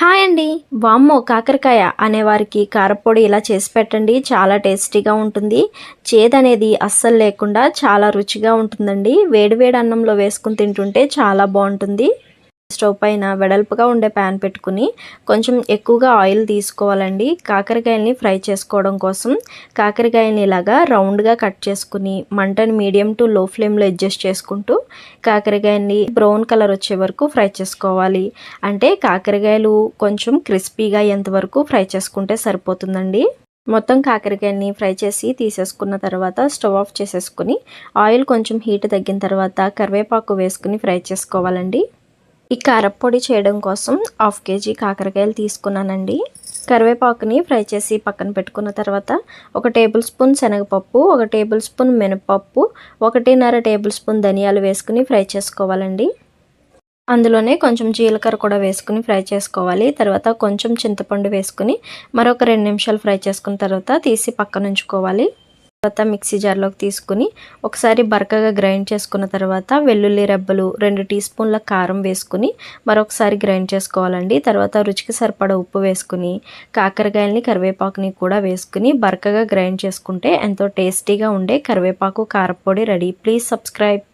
Hi అండి. వామ్మో! కాకరకాయ అనేవారికి కారప్పొడి ఇలా చేసి పెట్టండి. చాలా టేస్టీగా ఉంటుంది. చేదనేది అస్సలు లేకుండా చాలా రుచిగా ఉంటుందండి. వేడి వేడి అన్నంలో వేసుకొని తింటుంటే చాలా బావుంటుంది. స్టవ్ పైన వెడల్పుగా ఉండే ప్యాన్ పెట్టుకుని కొంచెం ఎక్కువగా ఆయిల్ తీసుకోవాలండి. కాకరకాయల్ని ఫ్రై చేసుకోవడం కోసం కాకరకాయల్ని ఇలాగా రౌండ్గా కట్ చేసుకుని మంటని మీడియం టు లో ఫ్లేమ్లో అడ్జస్ట్ చేసుకుంటూ కాకరకాయల్ని బ్రౌన్ కలర్ వచ్చే వరకు ఫ్రై చేసుకోవాలి. అంటే కాకరకాయలు కొంచెం క్రిస్పీగా అయ్యేంత వరకు ఫ్రై చేసుకుంటే సరిపోతుందండి. మొత్తం కాకరకాయని ఫ్రై చేసి తీసేసుకున్న తర్వాత స్టవ్ ఆఫ్ చేసేసుకుని ఆయిల్ కొంచెం హీట్ తగ్గిన తర్వాత కరివేపాకు వేసుకుని ఫ్రై చేసుకోవాలండి. ఈ కారప్పొడి చేయడం కోసం 1/2 కేజీ కాకరకాయలు తీసుకున్నానండి. కరివేపాకుని ఫ్రై చేసి పక్కన పెట్టుకున్న తర్వాత 1 టేబుల్ స్పూన్ శనగపప్పు, 1 టేబుల్ స్పూన్ మినపప్పు, 1.5 టేబుల్ స్పూన్ ధనియాలు వేసుకుని ఫ్రై చేసుకోవాలండి. అందులోనే కొంచెం జీలకర్ర కూడా వేసుకుని ఫ్రై చేసుకోవాలి. తర్వాత కొంచెం చింతపండు వేసుకుని మరొక 2 నిమిషాలు ఫ్రై చేసుకున్న తర్వాత తీసి పక్కన ఉంచుకోవాలి. తర్వాత మిక్సీ జార్లోకి తీసుకుని ఒకసారి బరకగా గ్రైండ్ చేసుకున్న తర్వాత వెల్లుల్లి రెబ్బలు 2 టీ స్పూన్ల కారం వేసుకుని మరొకసారి గ్రైండ్ చేసుకోవాలండి. తర్వాత రుచికి సరిపడా ఉప్పు వేసుకుని కాకరకాయలని కరివేపాకుని కూడా వేసుకుని బరకగా గ్రైండ్ చేసుకుంటే ఎంతో టేస్టీగా ఉండే కరివేపాకు కారప్పొడి రెడీ. Please subscribe.